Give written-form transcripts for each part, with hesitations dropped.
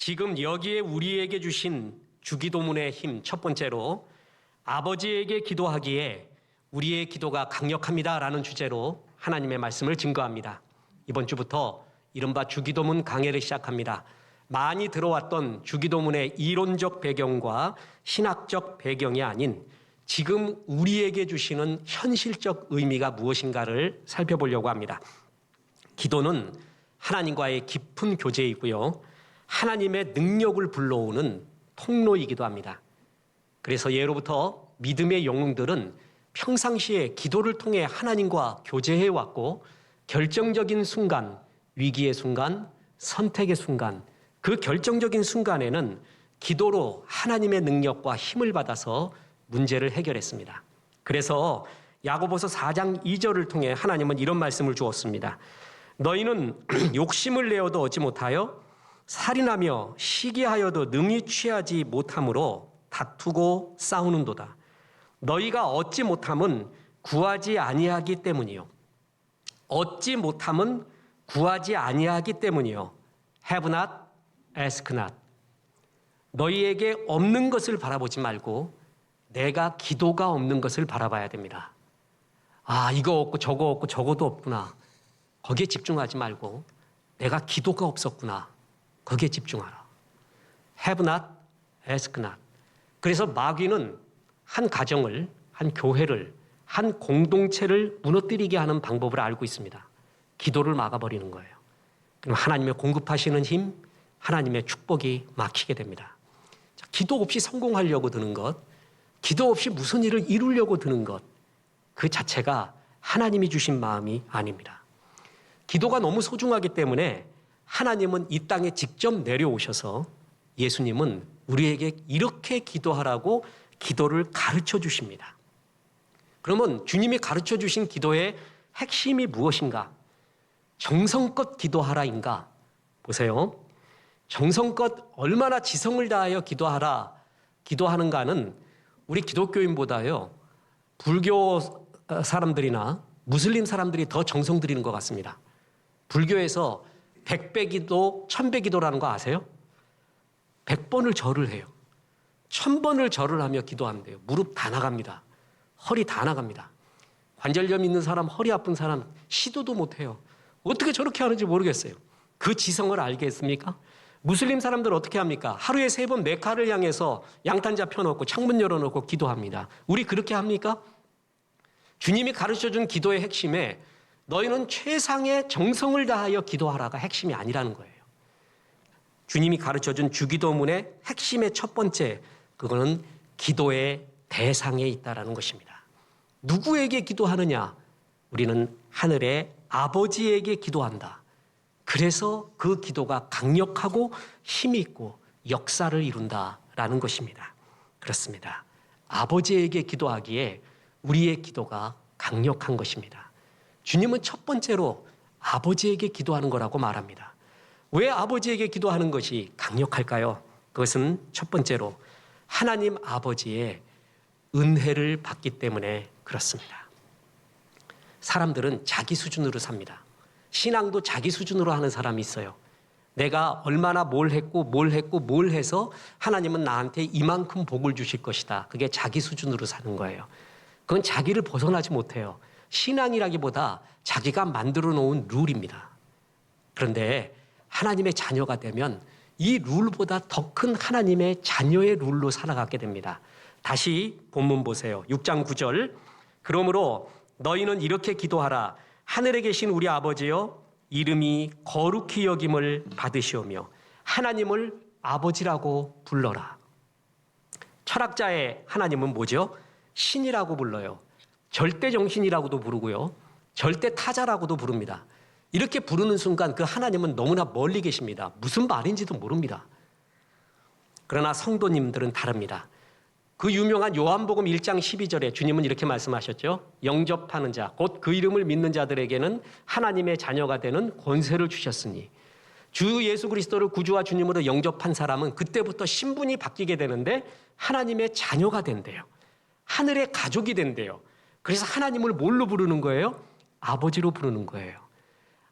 지금 여기에 우리에게 주신 주기도문의 힘, 첫 번째로 아버지에게 기도하기에 우리의 기도가 강력합니다라는 주제로 하나님의 말씀을 증거합니다. 이번 주부터 이른바 주기도문 강해를 시작합니다. 많이 들어왔던 주기도문의 이론적 배경과 신학적 배경이 아닌 지금 우리에게 주시는 현실적 의미가 무엇인가를 살펴보려고 합니다. 기도는 하나님과의 깊은 교제이고요. 하나님의 능력을 불러오는 통로이기도 합니다. 그래서 예로부터 믿음의 영웅들은 평상시에 기도를 통해 하나님과 교제해 왔고 결정적인 순간, 위기의 순간, 선택의 순간, 그 결정적인 순간에는 기도로 하나님의 능력과 힘을 받아서 문제를 해결했습니다. 그래서 야고보서 4장 2절을 통해 하나님은 이런 말씀을 주었습니다. 너희는 욕심을 내어도 얻지 못하여 살인하며 시기하여도 능히 취하지 못함으로 다투고 싸우는도다. 너희가 얻지 못함은 구하지 아니하기 때문이요. 얻지 못함은 구하지 아니하기 때문이요. Have not, ask not. 너희에게 없는 것을 바라보지 말고 내가 기도가 없는 것을 바라봐야 됩니다. 아, 이거 없고 저거 없고 저거도 없구나. 거기에 집중하지 말고 내가 기도가 없었구나. 거기에 집중하라. Have not, ask not. 그래서 마귀는 한 가정을, 한 교회를, 한 공동체를 무너뜨리게 하는 방법을 알고 있습니다. 기도를 막아버리는 거예요. 그럼 하나님의 공급하시는 힘, 하나님의 축복이 막히게 됩니다. 자, 기도 없이 성공하려고 드는 것, 기도 없이 무슨 일을 이루려고 드는 것, 그 자체가 하나님이 주신 마음이 아닙니다. 기도가 너무 소중하기 때문에 하나님은 이 땅에 직접 내려오셔서 예수님은 우리에게 이렇게 기도하라고 기도를 가르쳐 주십니다. 그러면 주님이 가르쳐 주신 기도의 핵심이 무엇인가? 정성껏 기도하라인가? 보세요. 정성껏 얼마나 지성을 다하여 기도하는가는 우리 기독교인보다요, 불교 사람들이나 무슬림 사람들이 더 정성 들이는 것 같습니다. 불교에서 100배 기도, 1000배 기도라는 거 아세요? 100번을 절을 해요. 1000번을 절을 하며 기도한대요. 무릎 다 나갑니다. 허리 다 나갑니다. 관절염 있는 사람, 허리 아픈 사람 시도도 못해요. 어떻게 저렇게 하는지 모르겠어요. 그 지성을 알겠습니까? 무슬림 사람들 어떻게 합니까? 하루에 3번 메카를 향해서 양탄자 펴놓고 창문 열어놓고 기도합니다. 우리 그렇게 합니까? 주님이 가르쳐준 기도의 핵심에 너희는 최상의 정성을 다하여 기도하라가 핵심이 아니라는 거예요. 주님이 가르쳐준 주기도문의 핵심의 첫 번째, 그거는 기도의 대상에 있다라는 것입니다. 누구에게 기도하느냐? 우리는 하늘의 아버지에게 기도한다. 그래서 그 기도가 강력하고 힘이 있고 역사를 이룬다라는 것입니다. 그렇습니다. 아버지에게 기도하기에 우리의 기도가 강력한 것입니다. 주님은 첫 번째로 아버지에게 기도하는 거라고 말합니다. 왜 아버지에게 기도하는 것이 강력할까요? 그것은 첫 번째로 하나님 아버지의 은혜를 받기 때문에 그렇습니다. 사람들은 자기 수준으로 삽니다. 신앙도 자기 수준으로 하는 사람이 있어요. 내가 얼마나 뭘 해서 하나님은 나한테 이만큼 복을 주실 것이다. 그게 자기 수준으로 사는 거예요. 그건 자기를 벗어나지 못해요. 신앙이라기보다 자기가 만들어 놓은 룰입니다. 그런데 하나님의 자녀가 되면 이 룰보다 더 큰 하나님의 자녀의 룰로 살아가게 됩니다. 다시 본문 보세요. 6장 9절. 그러므로 너희는 이렇게 기도하라. 하늘에 계신 우리 아버지여, 이름이 거룩히 여김을 받으시오며 하나님을 아버지라고 불러라. 철학자의 하나님은 뭐죠? 신이라고 불러요. 절대정신이라고도 부르고요. 절대타자라고도 부릅니다. 이렇게 부르는 순간 그 하나님은 너무나 멀리 계십니다. 무슨 말인지도 모릅니다. 그러나 성도님들은 다릅니다. 그 유명한 요한복음 1장 12절에 주님은 이렇게 말씀하셨죠. 영접하는 자, 곧 그 이름을 믿는 자들에게는 하나님의 자녀가 되는 권세를 주셨으니 주 예수 그리스도를 구주와 주님으로 영접한 사람은 그때부터 신분이 바뀌게 되는데 하나님의 자녀가 된대요. 하늘의 가족이 된대요. 그래서 하나님을 뭘로 부르는 거예요? 아버지로 부르는 거예요.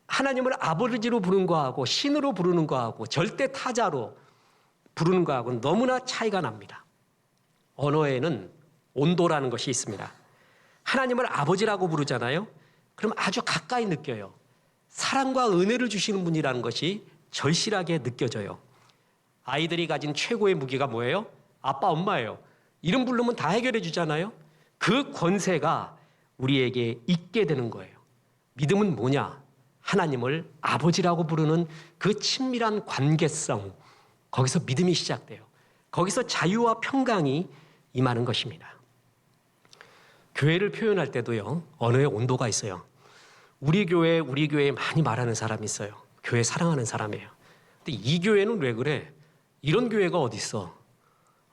하나님을 아버지로 부르는 거하고 신으로 부르는 거하고 절대 타자로 부르는 거하고는 너무나 차이가 납니다. 언어에는 온도라는 것이 있습니다. 하나님을 아버지라고 부르잖아요. 그럼 아주 가까이 느껴요. 사랑과 은혜를 주시는 분이라는 것이 절실하게 느껴져요. 아이들이 가진 최고의 무기가 뭐예요? 아빠, 엄마예요. 이름 부르면 다 해결해 주잖아요. 그 권세가 우리에게 있게 되는 거예요. 믿음은 뭐냐? 하나님을 아버지라고 부르는 그 친밀한 관계성, 거기서 믿음이 시작돼요. 거기서 자유와 평강이 임하는 것입니다. 교회를 표현할 때도요, 언어의 온도가 있어요. 우리 교회에 많이 말하는 사람이 있어요. 교회 사랑하는 사람이에요. 근데 이 교회는 왜 그래? 이런 교회가 어디 있어?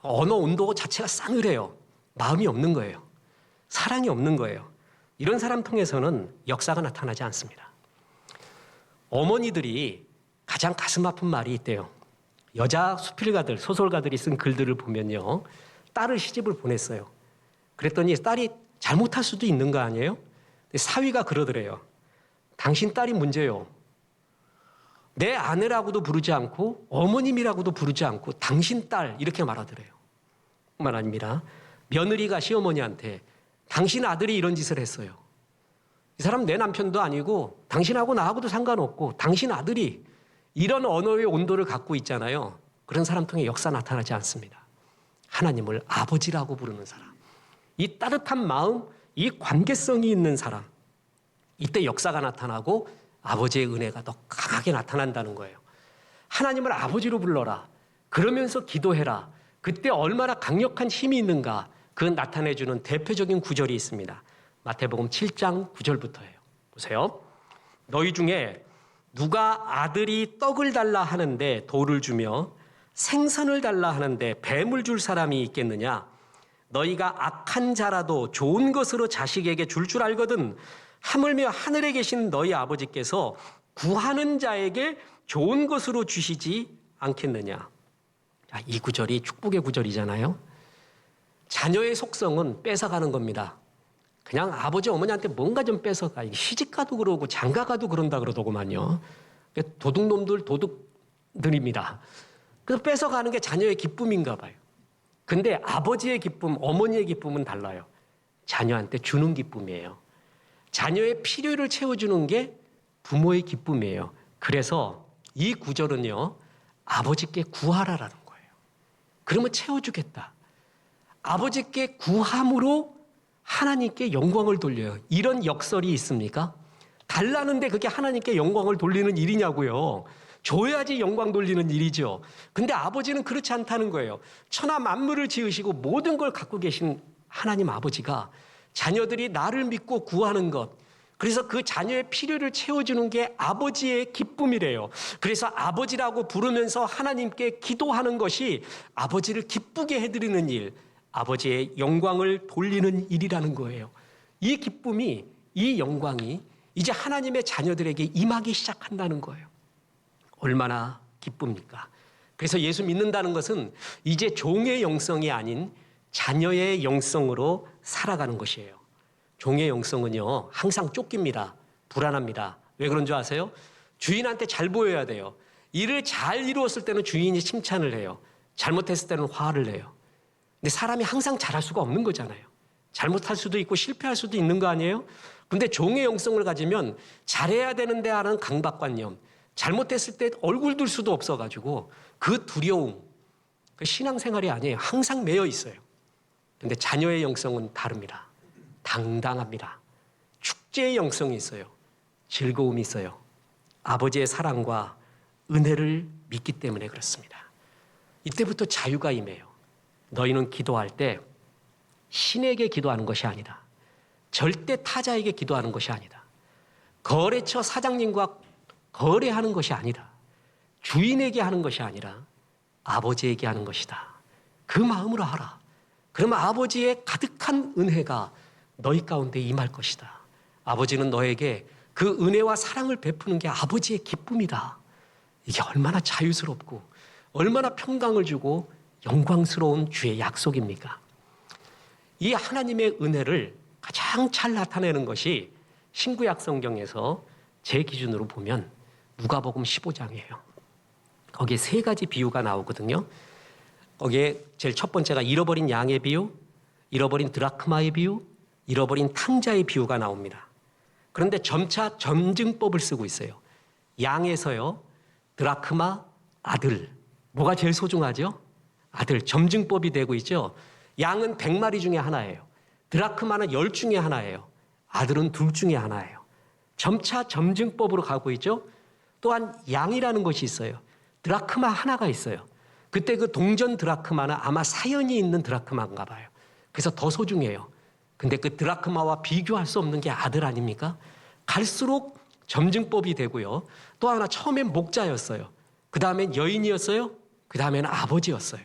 언어 온도 자체가 싸늘해요. 마음이 없는 거예요. 사랑이 없는 거예요. 이런 사람 통해서는 역사가 나타나지 않습니다. 어머니들이 가장 가슴 아픈 말이 있대요. 여자 수필가들, 소설가들이 쓴 글들을 보면요, 딸을 시집을 보냈어요. 그랬더니 딸이 잘못할 수도 있는 거 아니에요? 사위가 그러더래요. 당신 딸이 문제요. 내 아내라고도 부르지 않고 어머님이라고도 부르지 않고 당신 딸 이렇게 말하더래요. 뿐만 아닙니다. 며느리가 시어머니한테 당신 아들이 이런 짓을 했어요. 이 사람 내 남편도 아니고 당신하고 나하고도 상관없고 당신 아들이 이런 언어의 온도를 갖고 있잖아요. 그런 사람 통해 역사 나타나지 않습니다. 하나님을 아버지라고 부르는 사람. 이 따뜻한 마음, 이 관계성이 있는 사람. 이때 역사가 나타나고 아버지의 은혜가 더 강하게 나타난다는 거예요. 하나님을 아버지로 불러라. 그러면서 기도해라. 그때 얼마나 강력한 힘이 있는가. 그 나타내주는 대표적인 구절이 있습니다. 마태복음 7장 9절부터예요. 보세요. 너희 중에 누가 아들이 떡을 달라 하는데 돌을 주며 생선을 달라 하는데 뱀을 줄 사람이 있겠느냐? 너희가 악한 자라도 좋은 것으로 자식에게 줄 알거든. 하물며 하늘에 계신 너희 아버지께서 구하는 자에게 좋은 것으로 주시지 않겠느냐? 이 구절이 축복의 구절이잖아요. 자녀의 속성은 뺏어가는 겁니다. 그냥 아버지 어머니한테 뭔가 좀 뺏어가. 시집가도 그러고 장가가도 그런다 그러더구만요. 도둑놈들 도둑들입니다. 그래서 뺏어가는 게 자녀의 기쁨인가 봐요. 근데 아버지의 기쁨, 어머니의 기쁨은 달라요. 자녀한테 주는 기쁨이에요. 자녀의 필요를 채워주는 게 부모의 기쁨이에요. 그래서 이 구절은요, 아버지께 구하라라는 거예요. 그러면 채워주겠다. 아버지께 구함으로 하나님께 영광을 돌려요. 이런 역설이 있습니까? 달라는데 그게 하나님께 영광을 돌리는 일이냐고요. 줘야지 영광 돌리는 일이죠. 근데 아버지는 그렇지 않다는 거예요. 천하 만물을 지으시고 모든 걸 갖고 계신 하나님 아버지가 자녀들이 나를 믿고 구하는 것, 그래서 그 자녀의 필요를 채워주는 게 아버지의 기쁨이래요. 그래서 아버지라고 부르면서 하나님께 기도하는 것이 아버지를 기쁘게 해드리는 일, 아버지의 영광을 돌리는 일이라는 거예요. 이 기쁨이, 이 영광이 이제 하나님의 자녀들에게 임하기 시작한다는 거예요. 얼마나 기쁩니까? 그래서 예수 믿는다는 것은 이제 종의 영성이 아닌 자녀의 영성으로 살아가는 것이에요. 종의 영성은요, 항상 쫓깁니다. 불안합니다. 왜 그런 줄 아세요? 주인한테 잘 보여야 돼요. 일을 잘 이루었을 때는 주인이 칭찬을 해요. 잘못했을 때는 화를 내요. 근데 사람이 항상 잘할 수가 없는 거잖아요. 잘못할 수도 있고 실패할 수도 있는 거 아니에요? 근데 종의 영성을 가지면 잘해야 되는데 하는 강박관념, 잘못했을 때 얼굴 들 수도 없어가지고 그 두려움, 그 신앙생활이 아니에요. 항상 매여 있어요. 근데 자녀의 영성은 다릅니다. 당당합니다. 축제의 영성이 있어요. 즐거움이 있어요. 아버지의 사랑과 은혜를 믿기 때문에 그렇습니다. 이때부터 자유가 임해요. 너희는 기도할 때 신에게 기도하는 것이 아니다. 절대 타자에게 기도하는 것이 아니다. 거래처 사장님과 거래하는 것이 아니다. 주인에게 하는 것이 아니라 아버지에게 하는 것이다. 그 마음으로 하라. 그러면 아버지의 가득한 은혜가 너희 가운데 임할 것이다. 아버지는 너에게 그 은혜와 사랑을 베푸는 게 아버지의 기쁨이다. 이게 얼마나 자유스럽고 얼마나 평강을 주고 영광스러운 주의 약속입니까? 이 하나님의 은혜를 가장 잘 나타내는 것이 신구약 성경에서 제 기준으로 보면 누가복음 15장이에요. 거기에 세 가지 비유가 나오거든요. 거기에 제일 첫 번째가 잃어버린 양의 비유, 잃어버린 드라크마의 비유, 잃어버린 탕자의 비유가 나옵니다. 그런데 점차 점증법을 쓰고 있어요. 양에서요, 드라크마, 아들. 뭐가 제일 소중하죠? 아들. 점증법이 되고 있죠. 양은 100마리 중에 하나예요. 드라크마는 10 중에 하나예요. 아들은 2 중에 하나예요. 점차 점증법으로 가고 있죠. 또한 양이라는 것이 있어요. 드라크마 하나가 있어요. 그때 그 동전 드라크마는 아마 사연이 있는 드라크마인가 봐요. 그래서 더 소중해요. 근데 그 드라크마와 비교할 수 없는 게 아들 아닙니까? 갈수록 점증법이 되고요. 또 하나 처음엔 목자였어요. 그 다음엔 여인이었어요. 그 다음에는 아버지였어요.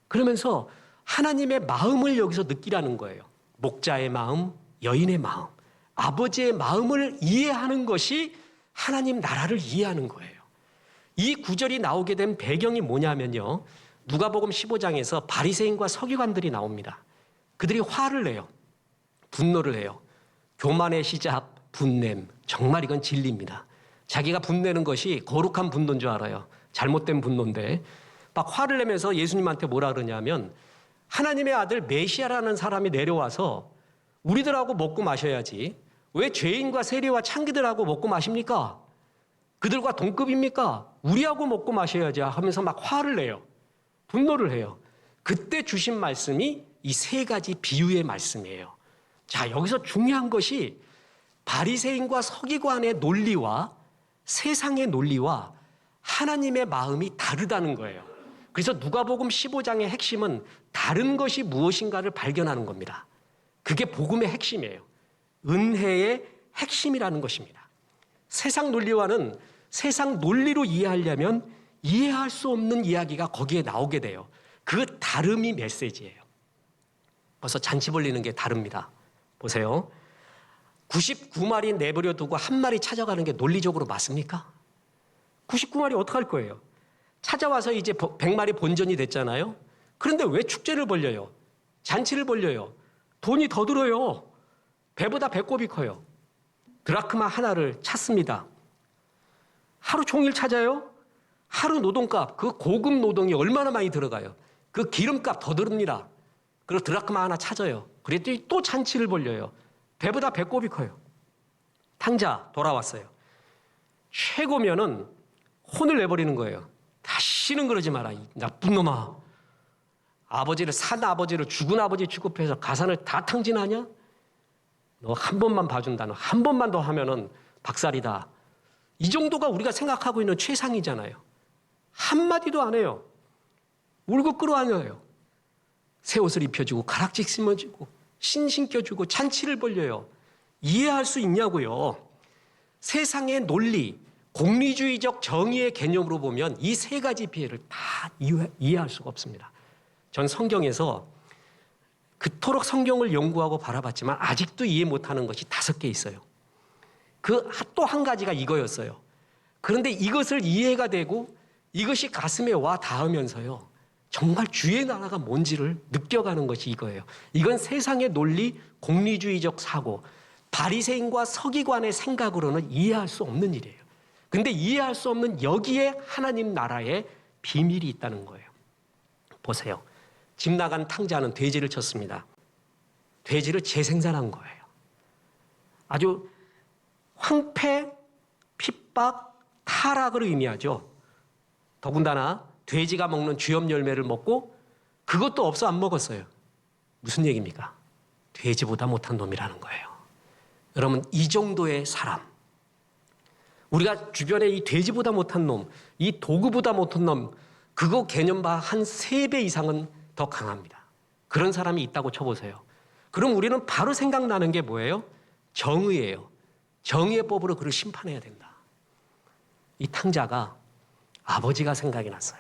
그러면서 하나님의 마음을 여기서 느끼라는 거예요. 목자의 마음, 여인의 마음, 아버지의 마음을 이해하는 것이 하나님 나라를 이해하는 거예요. 이 구절이 나오게 된 배경이 뭐냐면요. 누가복음 15장에서 바리새인과 서기관들이 나옵니다. 그들이 화를 내요. 분노를 해요. 교만의 시작, 분냄. 정말 이건 진리입니다. 자기가 분내는 것이 거룩한 분노인 줄 알아요. 잘못된 분노인데 막 화를 내면서 예수님한테 뭐라 그러냐면 하나님의 아들 메시아라는 사람이 내려와서 우리들하고 먹고 마셔야지 왜 죄인과 세리와 창기들하고 먹고 마십니까? 그들과 동급입니까? 우리하고 먹고 마셔야지 하면서 막 화를 내요. 분노를 해요. 그때 주신 말씀이 이 3가지 비유의 말씀이에요. 자, 여기서 중요한 것이 바리새인과 서기관의 논리와 세상의 논리와 하나님의 마음이 다르다는 거예요. 그래서 누가복음 15장의 핵심은 다른 것이 무엇인가를 발견하는 겁니다. 그게 복음의 핵심이에요. 은혜의 핵심이라는 것입니다. 세상 논리와는 세상 논리로 이해하려면 이해할 수 없는 이야기가 거기에 나오게 돼요. 그 다름이 메시지예요. 벌써 잔치 벌리는 게 다릅니다. 보세요. 99마리 내버려 두고 1마리 찾아가는 게 논리적으로 맞습니까? 99마리 어떡할 거예요? 찾아와서 이제 100마리 본전이 됐잖아요. 그런데 왜 축제를 벌려요? 잔치를 벌려요? 돈이 더 들어요. 배보다 배꼽이 커요. 드라크마 하나를 찾습니다. 하루 종일 찾아요? 하루 노동값, 그 고급 노동이 얼마나 많이 들어가요? 그 기름값 더 들습니다. 그리고 드라크마 하나 찾아요. 그랬더니 또 잔치를 벌려요. 배보다 배꼽이 커요. 탕자 돌아왔어요. 최고면은 혼을 내버리는 거예요. 다시는 그러지 마라, 이 나쁜 놈아. 아버지를 산 아버지를 죽은 아버지 취급해서 가산을 다 탕진하냐? 너 한 번만 봐준다. 너 한 번만 더 하면은 박살이다. 이 정도가 우리가 생각하고 있는 최상이잖아요. 한마디도 안 해요. 울고 끌어안아요. 새 옷을 입혀주고 가락지 심어주고 신 신겨주고 잔치를 벌려요. 이해할 수 있냐고요. 세상의 논리, 공리주의적 정의의 개념으로 보면 이 3가지 비애를 다 이해할 수가 없습니다. 전 성경에서 그토록 성경을 연구하고 바라봤지만 아직도 이해 못하는 것이 5개 있어요. 그 또 한 가지가 이거였어요. 그런데 이것을 이해가 되고 이것이 가슴에 와 닿으면서요. 정말 주의 나라가 뭔지를 느껴가는 것이 이거예요. 이건 세상의 논리, 공리주의적 사고, 바리새인과 서기관의 생각으로는 이해할 수 없는 일이에요. 근데 이해할 수 없는 여기에 하나님 나라의 비밀이 있다는 거예요. 보세요. 집 나간 탕자는 돼지를 쳤습니다. 돼지를 재생산한 거예요. 아주 황폐, 핍박, 타락을 의미하죠. 더군다나 돼지가 먹는 쥐염 열매를 먹고 그것도 없어 안 먹었어요. 무슨 얘기입니까? 돼지보다 못한 놈이라는 거예요. 여러분, 이 정도의 사람, 우리가 주변에 이 돼지보다 못한 놈, 이 도구보다 못한 놈, 그거 개념과 한 3배 이상은 더 강합니다. 그런 사람이 있다고 쳐보세요. 그럼 우리는 바로 생각나는 게 뭐예요? 정의예요. 정의의 법으로 그를 심판해야 된다. 이 탕자가 아버지가 생각이 났어요.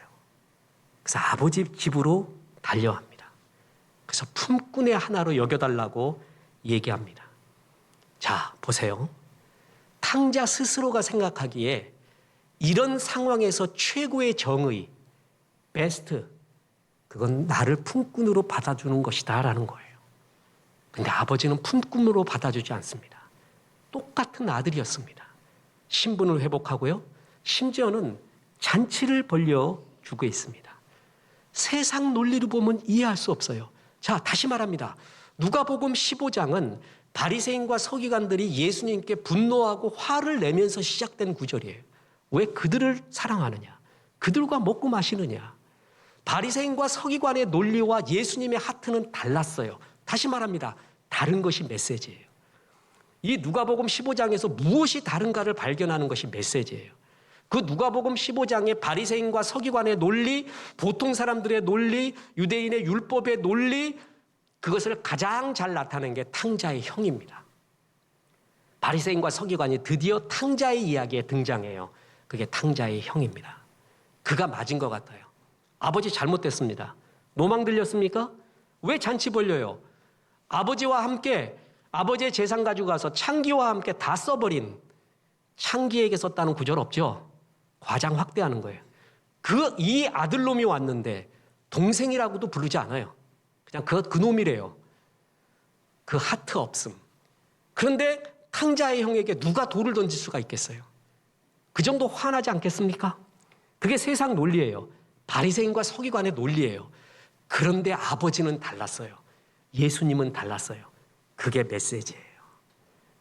그래서 아버지 집으로 달려갑니다. 그래서 품꾼의 하나로 여겨달라고 얘기합니다. 자, 보세요. 탕자 스스로가 생각하기에 이런 상황에서 최고의 정의, 베스트, 그건 나를 품꾼으로 받아주는 것이다 라는 거예요. 근데 아버지는 품꾼으로 받아주지 않습니다. 똑같은 아들이었습니다. 신분을 회복하고요. 심지어는 잔치를 벌려주고 있습니다. 세상 논리를 보면 이해할 수 없어요. 자, 다시 말합니다. 누가복음 15장은 바리새인과 서기관들이 예수님께 분노하고 화를 내면서 시작된 구절이에요. 왜 그들을 사랑하느냐? 그들과 먹고 마시느냐? 바리새인과 서기관의 논리와 예수님의 하트는 달랐어요. 다시 말합니다. 다른 것이 메시지예요. 이 누가복음 15장에서 무엇이 다른가를 발견하는 것이 메시지예요. 그 누가복음 15장의 바리새인과 서기관의 논리, 보통 사람들의 논리, 유대인의 율법의 논리, 그것을 가장 잘 나타낸 게 탕자의 형입니다. 바리새인과 서기관이 드디어 탕자의 이야기에 등장해요. 그게 탕자의 형입니다. 그가 맞은 것 같아요. 아버지 잘못됐습니다. 노망 들렸습니까? 왜 잔치 벌려요? 아버지와 함께 아버지의 재산 가지고 가서 창기와 함께 다 써버린, 창기에게 썼다는 구절 없죠? 과장 확대하는 거예요. 이 아들놈이 왔는데 동생이라고도 부르지 않아요. 그냥 그 놈이래요. 그 하트 없음. 그런데 탕자의 형에게 누가 돌을 던질 수가 있겠어요? 그 정도 화나지 않겠습니까? 그게 세상 논리예요. 바리새인과 서기관의 논리예요. 그런데 아버지는 달랐어요. 예수님은 달랐어요. 그게 메시지예요.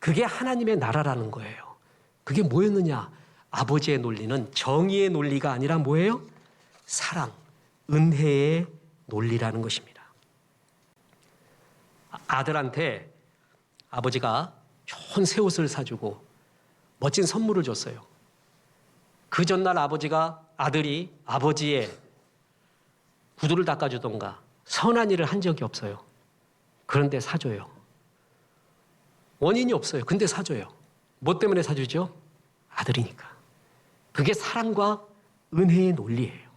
그게 하나님의 나라라는 거예요. 그게 뭐였느냐? 아버지의 논리는 정의의 논리가 아니라 뭐예요? 사랑, 은혜의 논리라는 것입니다. 아들한테 아버지가 좋은 새 옷을 사주고 멋진 선물을 줬어요. 그 전날 아들이 아버지의 구두를 닦아주던가 선한 일을 한 적이 없어요. 그런데 사줘요. 원인이 없어요. 근데 사줘요. 뭐 때문에 사주죠? 아들이니까. 그게 사랑과 은혜의 논리예요.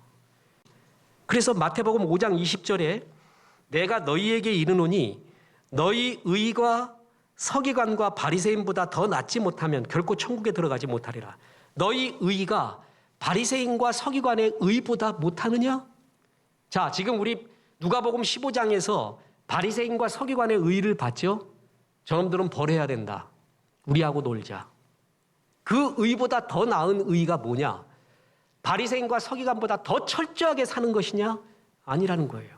그래서 마태복음 5장 20절에 내가 너희에게 이르노니 너희 의가 서기관과 바리새인보다 더 낫지 못하면 결코 천국에 들어가지 못하리라. 너희 의가 바리새인과 서기관의 의보다 못하느냐? 자, 지금 우리 누가복음 15장에서 바리새인과 서기관의 의를 봤죠? 저놈들은 벌해야 된다. 우리하고 놀자. 그 의보다 더 나은 의가 뭐냐? 바리새인과 서기관보다 더 철저하게 사는 것이냐? 아니라는 거예요.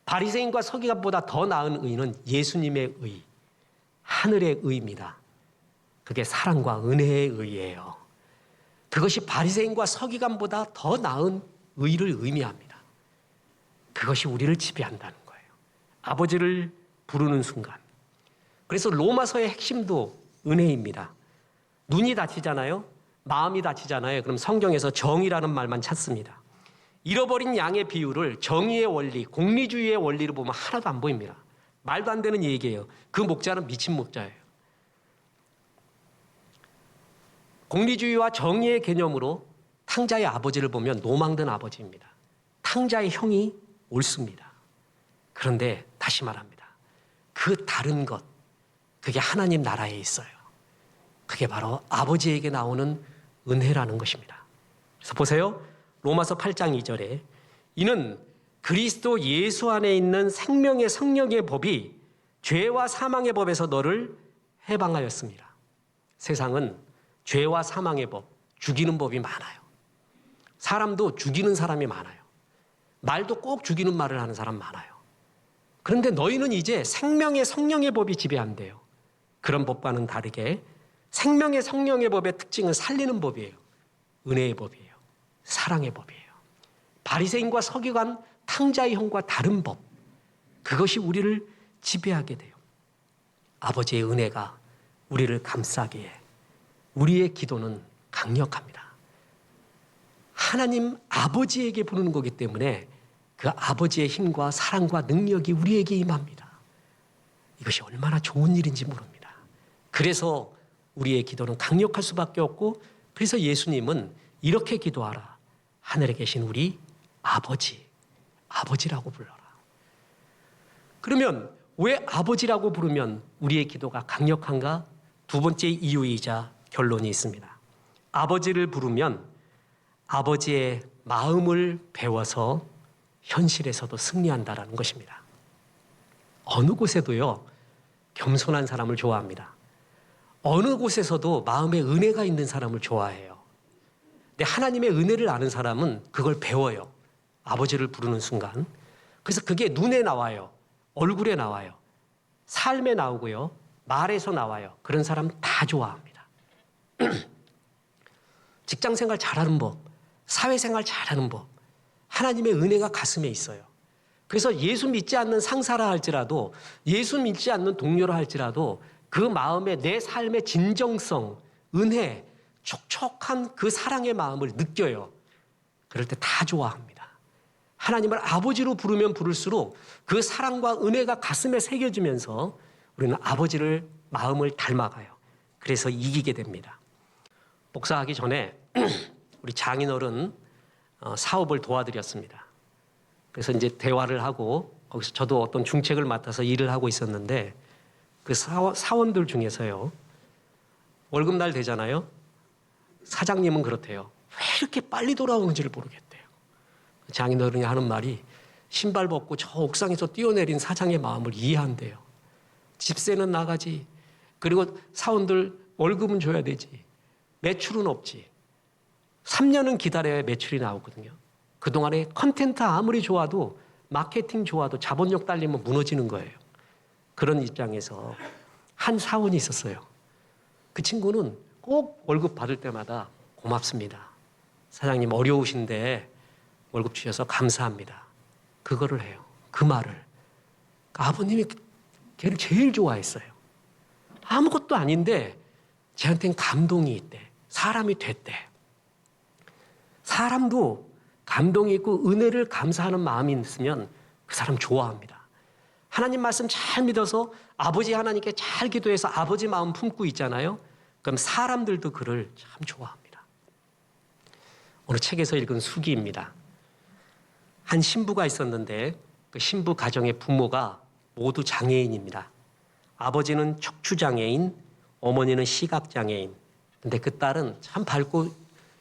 바리새인과 서기관보다 더 나은 의는 예수님의 의, 하늘의 의입니다. 그게 사랑과 은혜의 의예요. 그것이 바리새인과 서기관보다 더 나은 의를 의미합니다. 그것이 우리를 지배한다는 거예요. 아버지를 부르는 순간. 그래서 로마서의 핵심도 은혜입니다. 눈이 다치잖아요. 마음이 다치잖아요. 그럼 성경에서 정의라는 말만 찾습니다. 잃어버린 양의 비유를 정의의 원리, 공리주의의 원리로 보면 하나도 안 보입니다. 말도 안 되는 얘기예요. 그 목자는 미친 목자예요. 공리주의와 정의의 개념으로 탕자의 아버지를 보면 노망된 아버지입니다. 탕자의 형이 옳습니다. 그런데 다시 말합니다. 그 다른 것, 그게 하나님 나라에 있어요. 그게 바로 아버지에게 나오는 은혜라는 것입니다. 그래서 보세요. 로마서 8장 2절에 이는 그리스도 예수 안에 있는 생명의 성령의 법이 죄와 사망의 법에서 너를 해방하였습니다. 세상은 죄와 사망의 법, 죽이는 법이 많아요. 사람도 죽이는 사람이 많아요. 말도 꼭 죽이는 말을 하는 사람 많아요. 그런데 너희는 이제 생명의 성령의 법이 지배한대요. 그런 법과는 다르게 생명의 성령의 법의 특징은 살리는 법이에요. 은혜의 법이에요. 사랑의 법이에요. 바리새인과 서기관, 탕자의 형과 다른 법, 그것이 우리를 지배하게 돼요. 아버지의 은혜가 우리를 감싸기에 우리의 기도는 강력합니다. 하나님 아버지에게 부르는 거기 때문에 그 아버지의 힘과 사랑과 능력이 우리에게 임합니다. 이것이 얼마나 좋은 일인지 모릅니다. 그래서 우리의 기도는 강력할 수밖에 없고, 그래서 예수님은 이렇게 기도하라. 하늘에 계신 우리 아버지, 아버지라고 불러라. 그러면 왜 아버지라고 부르면 우리의 기도가 강력한가? 두 번째 이유이자 결론이 있습니다. 아버지를 부르면 아버지의 마음을 배워서 현실에서도 승리한다라는 것입니다. 어느 곳에도요, 겸손한 사람을 좋아합니다. 어느 곳에서도 마음에 은혜가 있는 사람을 좋아해요. 근데 하나님의 은혜를 아는 사람은 그걸 배워요. 아버지를 부르는 순간. 그래서 그게 눈에 나와요. 얼굴에 나와요. 삶에 나오고요. 말에서 나와요. 그런 사람 다 좋아합니다. 직장생활 잘하는 법, 사회생활 잘하는 법, 하나님의 은혜가 가슴에 있어요. 그래서 예수 믿지 않는 상사라 할지라도, 예수 믿지 않는 동료라 할지라도 그 마음에 내 삶의 진정성, 은혜, 촉촉한 그 사랑의 마음을 느껴요. 그럴 때 다 좋아합니다. 하나님을 아버지로 부르면 부를수록 그 사랑과 은혜가 가슴에 새겨지면서 우리는 아버지를 마음을 닮아가요. 그래서 이기게 됩니다. 목사하기 전에 우리 장인어른 사업을 도와드렸습니다. 그래서 이제 대화를 하고 거기서 저도 어떤 중책을 맡아서 일을 하고 있었는데 그 사원들 중에서요. 월급날 되잖아요. 사장님은 그렇대요. 왜 이렇게 빨리 돌아오는지를 모르겠대요. 장인어른이 하는 말이 신발 벗고 저 옥상에서 뛰어내린 사장의 마음을 이해한대요. 집세는 나가지. 그리고 사원들 월급은 줘야 되지. 매출은 없지. 3년은 기다려야 매출이 나오거든요. 그동안에 컨텐츠 아무리 좋아도 마케팅 좋아도 자본력 딸리면 무너지는 거예요. 그런 입장에서 한 사원이 있었어요. 그 친구는 꼭 월급 받을 때마다 고맙습니다. 사장님 어려우신데 월급 주셔서 감사합니다. 그거를 해요. 그 말을. 아버님이 걔를 제일 좋아했어요. 아무것도 아닌데 쟤한테는 감동이 있대. 사람이 됐대. 사람도 감동이 있고 은혜를 감사하는 마음이 있으면 그 사람 좋아합니다. 하나님 말씀 잘 믿어서 아버지 하나님께 잘 기도해서 아버지 마음 품고 있잖아요. 그럼 사람들도 그를 참 좋아합니다. 오늘 책에서 읽은 수기입니다. 한 신부가 있었는데 그 신부 가정의 부모가 모두 장애인입니다. 아버지는 척추장애인, 어머니는 시각장애인. 근데 그 딸은 참 밝고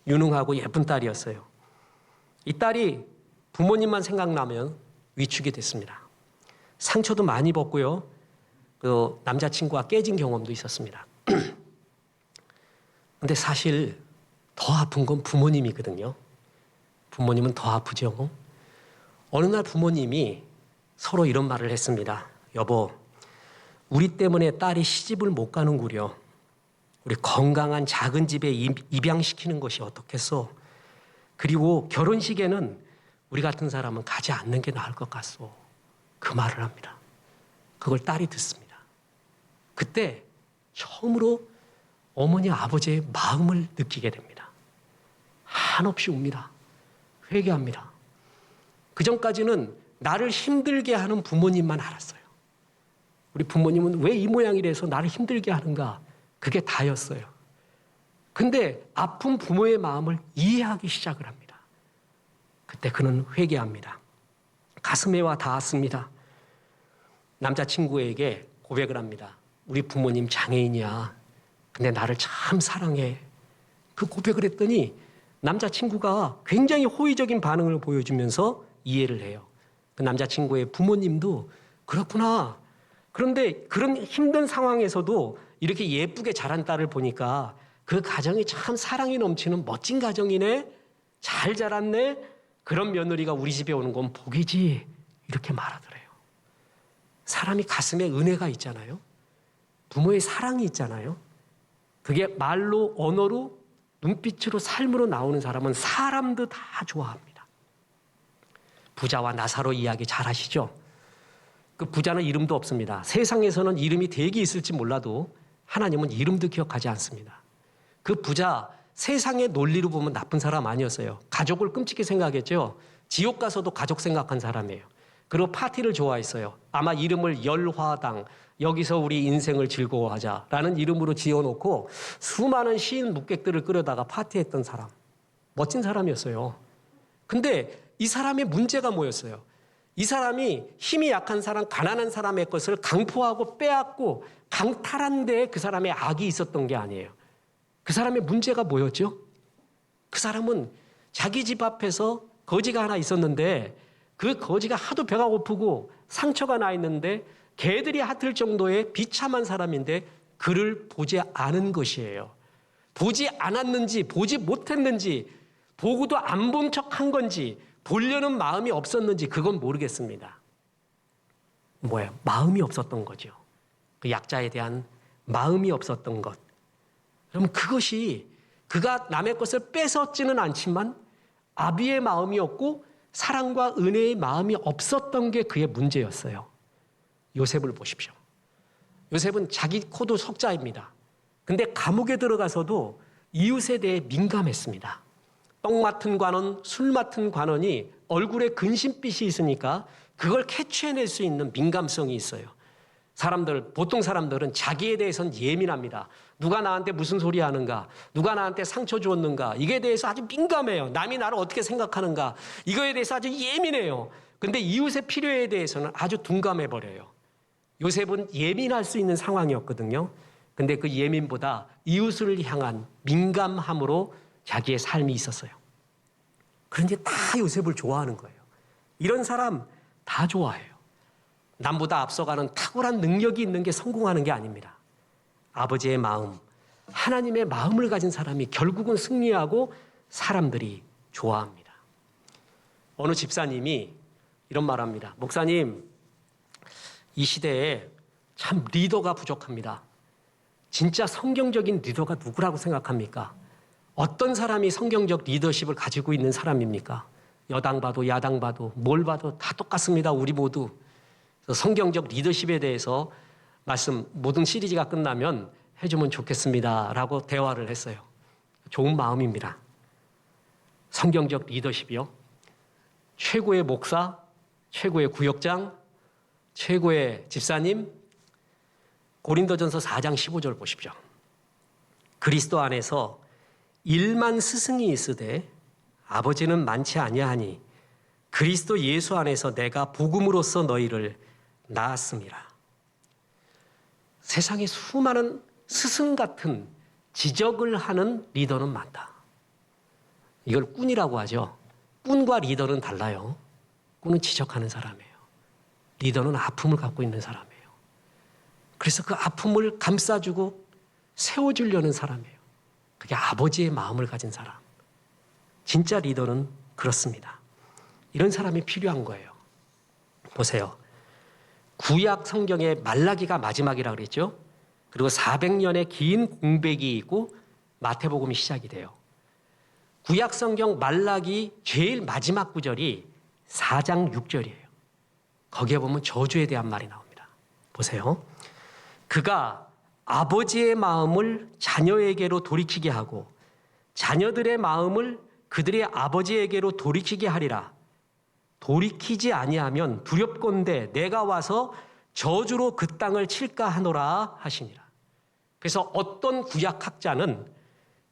유능하고 예쁜 딸이었어요. 이 딸이 부모님만 생각나면 위축이 됐습니다. 상처도 많이 입었고요. 그 남자친구와 깨진 경험도 있었습니다. 근데 사실 더 아픈 건 부모님이거든요. 부모님은 더 아프죠. 어느 날 부모님이 서로 이런 말을 했습니다. 여보, 우리 때문에 딸이 시집을 못 가는구려. 우리 건강한 작은 집에 입양시키는 것이 어떻겠소? 그리고 결혼식에는 우리 같은 사람은 가지 않는 게 나을 것 같소. 그 말을 합니다. 그걸 딸이 듣습니다. 그때 처음으로 어머니 아버지의 마음을 느끼게 됩니다. 한없이 웁니다. 회개합니다. 그전까지는 나를 힘들게 하는 부모님만 알았어요. 우리 부모님은 왜 이 모양이라서 나를 힘들게 하는가? 그게 다였어요. 근데 아픈 부모의 마음을 이해하기 시작을 합니다. 그때 그는 회개합니다. 가슴에 와 닿았습니다. 남자친구에게 고백을 합니다. 우리 부모님 장애인이야. 근데 나를 참 사랑해. 그 고백을 했더니 남자친구가 굉장히 호의적인 반응을 보여주면서 이해를 해요. 그 남자친구의 부모님도 그렇구나. 그런데 그런 힘든 상황에서도 이렇게 예쁘게 자란 딸을 보니까 그 가정이 참 사랑이 넘치는 멋진 가정이네. 잘 자랐네. 그런 며느리가 우리 집에 오는 건 복이지. 이렇게 말하더래요. 사람이 가슴에 은혜가 있잖아요. 부모의 사랑이 있잖아요. 그게 말로, 언어로, 눈빛으로, 삶으로 나오는 사람은 사람도 다 좋아합니다. 부자와 나사로 이야기 잘 아시죠? 그 부자는 이름도 없습니다. 세상에서는 이름이 대개 있을지 몰라도 하나님은 이름도 기억하지 않습니다. 그 부자 세상의 논리로 보면 나쁜 사람 아니었어요. 가족을 끔찍히 생각했죠. 지옥 가서도 가족 생각한 사람이에요. 그리고 파티를 좋아했어요. 아마 이름을 열화당, 여기서 우리 인생을 즐거워하자라는 이름으로 지어놓고 수많은 시인 묵객들을 끌어다가 파티했던 사람. 멋진 사람이었어요. 근데 이 사람의 문제가 뭐였어요? 이 사람이 힘이 약한 사람, 가난한 사람의 것을 강포하고 빼앗고 강탈한 데에 그 사람의 악이 있었던 게 아니에요. 그 사람의 문제가 뭐였죠? 그 사람은 자기 집 앞에서 거지가 하나 있었는데 그 거지가 하도 배가 고프고 상처가 나 있는데 개들이 핥을 정도의 비참한 사람인데 그를 보지 않은 것이에요. 보지 않았는지 보지 못했는지 보고도 안 본 척한 건지 보려는 마음이 없었는지 그건 모르겠습니다. 뭐예요? 마음이 없었던 거죠. 그 약자에 대한 마음이 없었던 것. 그럼 그것이 그가 남의 것을 뺏었지는 않지만 아비의 마음이었고 사랑과 은혜의 마음이 없었던 게 그의 문제였어요. 요셉을 보십시오. 요셉은 자기 코도 석자입니다. 근데 감옥에 들어가서도 이웃에 대해 민감했습니다. 떡 맡은 관원, 술 맡은 관원이 얼굴에 근심빛이 있으니까 그걸 캐치해낼 수 있는 민감성이 있어요. 보통 사람들은 자기에 대해서는 예민합니다. 누가 나한테 무슨 소리 하는가, 누가 나한테 상처 주었는가, 이거에 대해서 아주 민감해요. 남이 나를 어떻게 생각하는가, 이거에 대해서 아주 예민해요. 근데 이웃의 필요에 대해서는 아주 둔감해버려요. 요셉은 예민할 수 있는 상황이었거든요. 근데 그 예민보다 이웃을 향한 민감함으로 자기의 삶이 있었어요. 그런데 다 요셉을 좋아하는 거예요. 이런 사람 다 좋아해요. 남보다 앞서가는 탁월한 능력이 있는 게 성공하는 게 아닙니다. 아버지의 마음, 하나님의 마음을 가진 사람이 결국은 승리하고 사람들이 좋아합니다. 어느 집사님이 이런 말합니다. 목사님, 이 시대에 참 리더가 부족합니다. 진짜 성경적인 리더가 누구라고 생각합니까? 어떤 사람이 성경적 리더십을 가지고 있는 사람입니까? 여당 봐도 야당 봐도 뭘 봐도 다 똑같습니다. 우리 모두. 성경적 리더십에 대해서 모든 시리즈가 끝나면 해주면 좋겠습니다 라고 대화를 했어요. 좋은 마음입니다. 성경적 리더십이요. 최고의 목사, 최고의 구역장, 최고의 집사님. 고린도전서 4장 15절 보십시오. 그리스도 안에서 1만 스승이 있으되 아버지는 많지 아니하니 그리스도 예수 안에서 내가 복음으로써 너희를 낳았습니다. 세상에 수많은 스승 같은 지적을 하는 리더는 많다. 이걸 꾼이라고 하죠. 꾼과 리더는 달라요. 꾼은 지적하는 사람이에요. 리더는 아픔을 갖고 있는 사람이에요. 그래서 그 아픔을 감싸주고 세워주려는 사람이에요. 그게 아버지의 마음을 가진 사람. 진짜 리더는 그렇습니다. 이런 사람이 필요한 거예요. 보세요. 구약 성경에 말라기가 마지막이라 그랬죠. 그리고 400년의 긴 공백이 있고 마태복음이 시작이 돼요. 구약 성경 말라기 제일 마지막 구절이 4장 6절이에요. 거기에 보면 저주에 대한 말이 나옵니다. 보세요. 그가 아버지의 마음을 자녀에게로 돌이키게 하고 자녀들의 마음을 그들의 아버지에게로 돌이키게 하리라. 돌이키지 아니하면 두렵건대 내가 와서 저주로 그 땅을 칠까 하노라 하시니라. 그래서 어떤 구약학자는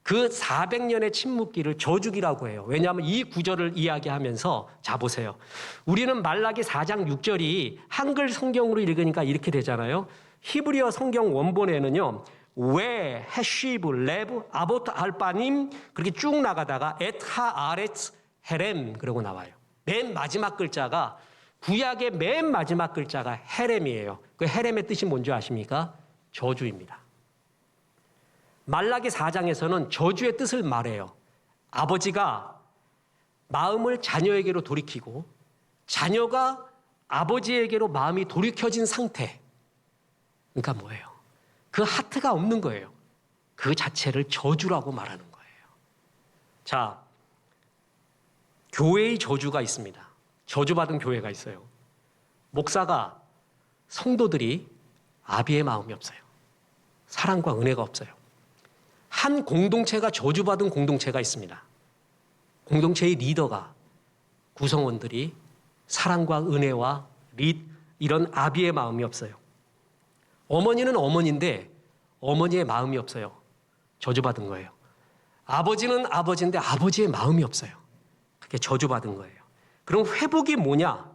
그 400년의 침묵기를 저주기라고 해요. 왜냐하면 이 구절을 이야기하면서 자 보세요. 우리는 말라기 4장 6절이 한글 성경으로 읽으니까 이렇게 되잖아요. 히브리어 성경 원본에는요. 웨, 헤시브, 레브, 아보트 알바님 그렇게 쭉 나가다가 에타 아레츠 헤렘 그러고 나와요. 맨 마지막 글자가 구약의 맨 마지막 글자가 헤렘이에요. 그 헤렘의 뜻이 뭔지 아십니까? 저주입니다. 말라기 4장에서는 저주의 뜻을 말해요. 아버지가 마음을 자녀에게로 돌이키고 자녀가 아버지에게로 마음이 돌이켜진 상태. 그러니까 뭐예요? 그 하트가 없는 거예요. 그 자체를 저주라고 말하는 거예요. 자, 교회의 저주가 있습니다. 저주받은 교회가 있어요. 목사가 성도들이 아비의 마음이 없어요. 사랑과 은혜가 없어요. 한 공동체가 저주받은 공동체가 있습니다. 공동체의 리더가 구성원들이 사랑과 은혜와 이런 아비의 마음이 없어요. 어머니는 어머니인데 어머니의 마음이 없어요. 저주받은 거예요. 아버지는 아버지인데 아버지의 마음이 없어요. 그게 저주받은 거예요. 그럼 회복이 뭐냐?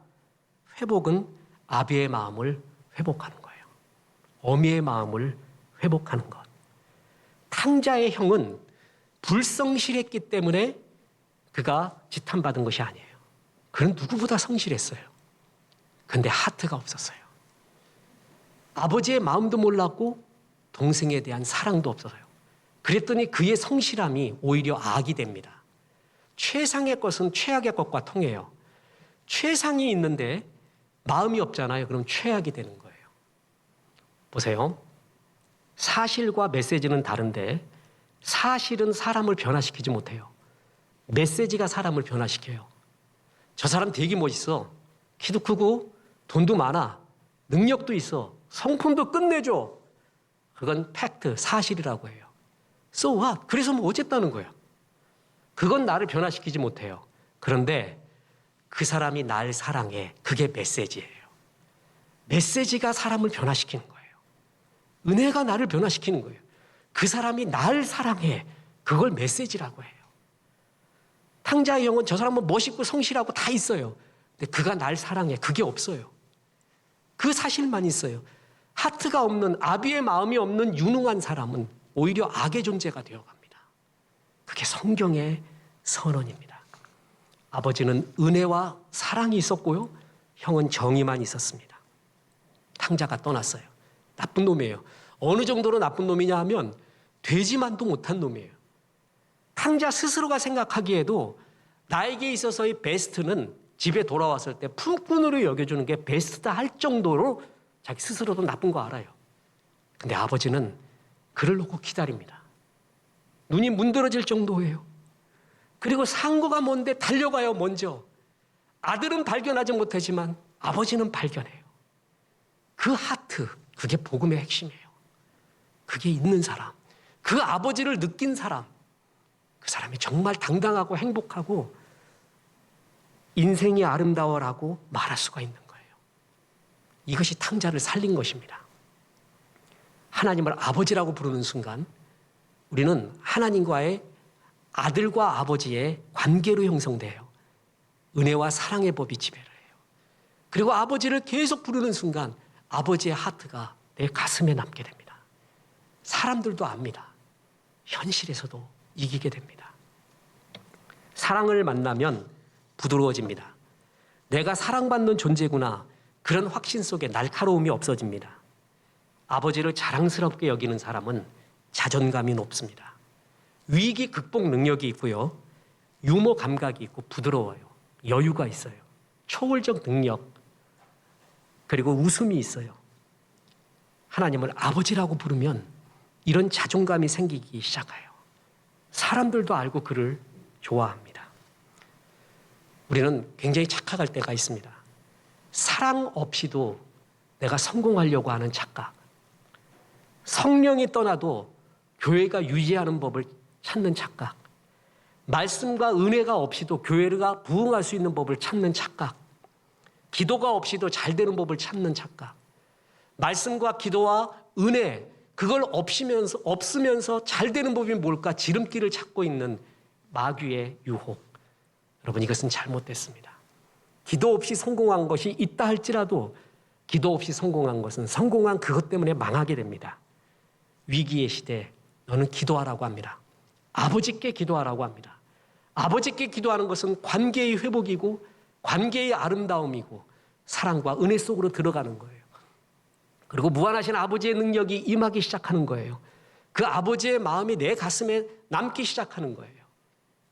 회복은 아비의 마음을 회복하는 거예요. 어미의 마음을 회복하는 것. 탕자의 형은 불성실했기 때문에 그가 지탄받은 것이 아니에요. 그는 누구보다 성실했어요. 그런데 하트가 없었어요. 아버지의 마음도 몰랐고 동생에 대한 사랑도 없었어요. 그랬더니 그의 성실함이 오히려 악이 됩니다. 최상의 것은 최악의 것과 통해요. 최상이 있는데 마음이 없잖아요. 그럼 최악이 되는 거예요. 보세요. 사실과 메시지는 다른데 사실은 사람을 변화시키지 못해요. 메시지가 사람을 변화시켜요. 저 사람 되게 멋있어. 키도 크고 돈도 많아. 능력도 있어. 성품도 끝내줘. 그건 팩트, 사실이라고 해요. So what? 그래서 뭐 어쨌다는 거야. 그건 나를 변화시키지 못해요. 그런데 그 사람이 날 사랑해. 그게 메시지예요. 메시지가 사람을 변화시키는 거예요. 은혜가 나를 변화시키는 거예요. 그 사람이 날 사랑해. 그걸 메시지라고 해요. 탕자의 영은 저 사람은 멋있고 성실하고 다 있어요. 근데 그가 날 사랑해. 그게 없어요. 그 사실만 있어요. 하트가 없는, 아비의 마음이 없는 유능한 사람은 오히려 악의 존재가 되어갑니다. 그게 성경의 선언입니다. 아버지는 은혜와 사랑이 있었고요. 형은 정의만 있었습니다. 탕자가 떠났어요. 나쁜 놈이에요. 어느 정도로 나쁜 놈이냐 하면 되지만도 못한 놈이에요. 탕자 스스로가 생각하기에도 나에게 있어서의 베스트는 집에 돌아왔을 때 품꾼으로 여겨주는 게 베스트다 할 정도로 자기 스스로도 나쁜 거 알아요. 근데 아버지는 그를 놓고 기다립니다. 눈이 문드러질 정도예요. 그리고 상고가 뭔데 달려가요, 먼저. 아들은 발견하지 못하지만 아버지는 발견해요. 그 하트, 그게 복음의 핵심이에요. 그게 있는 사람, 그 아버지를 느낀 사람, 그 사람이 정말 당당하고 행복하고 인생이 아름다워라고 말할 수가 있는 거예요. 이것이 탕자를 살린 것입니다. 하나님을 아버지라고 부르는 순간 우리는 하나님과의 아들과 아버지의 관계로 형성돼요. 은혜와 사랑의 법이 지배를 해요. 그리고 아버지를 계속 부르는 순간 아버지의 하트가 내 가슴에 남게 됩니다. 사람들도 압니다. 현실에서도 이기게 됩니다. 사랑을 만나면 부드러워집니다. 내가 사랑받는 존재구나. 그런 확신 속에 날카로움이 없어집니다. 아버지를 자랑스럽게 여기는 사람은 자존감이 높습니다. 위기 극복 능력이 있고요. 유머 감각이 있고 부드러워요. 여유가 있어요. 초월적 능력, 그리고 웃음이 있어요. 하나님을 아버지라고 부르면 이런 자존감이 생기기 시작해요. 사람들도 알고 그를 좋아합니다. 우리는 굉장히 착각할 때가 있습니다. 사랑 없이도 내가 성공하려고 하는 착각. 성령이 떠나도 교회가 유지하는 법을 찾는 착각. 말씀과 은혜가 없이도 교회가 부흥할 수 있는 법을 찾는 착각. 기도가 없이도 잘 되는 법을 찾는 착각. 말씀과 기도와 은혜, 그걸 없으면서 잘 되는 법이 뭘까? 지름길을 찾고 있는 마귀의 유혹. 여러분, 이것은 잘못됐습니다. 기도 없이 성공한 것이 있다 할지라도 기도 없이 성공한 것은 성공한 그것 때문에 망하게 됩니다. 위기의 시대, 너는 기도하라고 합니다. 아버지께 기도하라고 합니다. 아버지께 기도하는 것은 관계의 회복이고 관계의 아름다움이고 사랑과 은혜 속으로 들어가는 거예요. 그리고 무한하신 아버지의 능력이 임하기 시작하는 거예요. 그 아버지의 마음이 내 가슴에 남기 시작하는 거예요.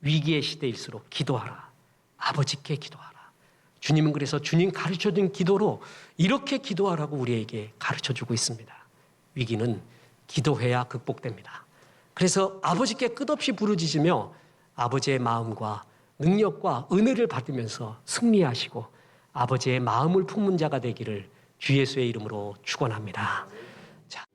위기의 시대일수록 기도하라. 아버지께 기도하라. 주님은 그래서 주님 가르쳐준 기도로 이렇게 기도하라고 우리에게 가르쳐주고 있습니다. 위기는 기도해야 극복됩니다. 그래서 아버지께 끝없이 부르짖으며 아버지의 마음과 능력과 은혜를 받으면서 승리하시고 아버지의 마음을 품은 자가 되기를 주 예수의 이름으로 축원합니다. 자.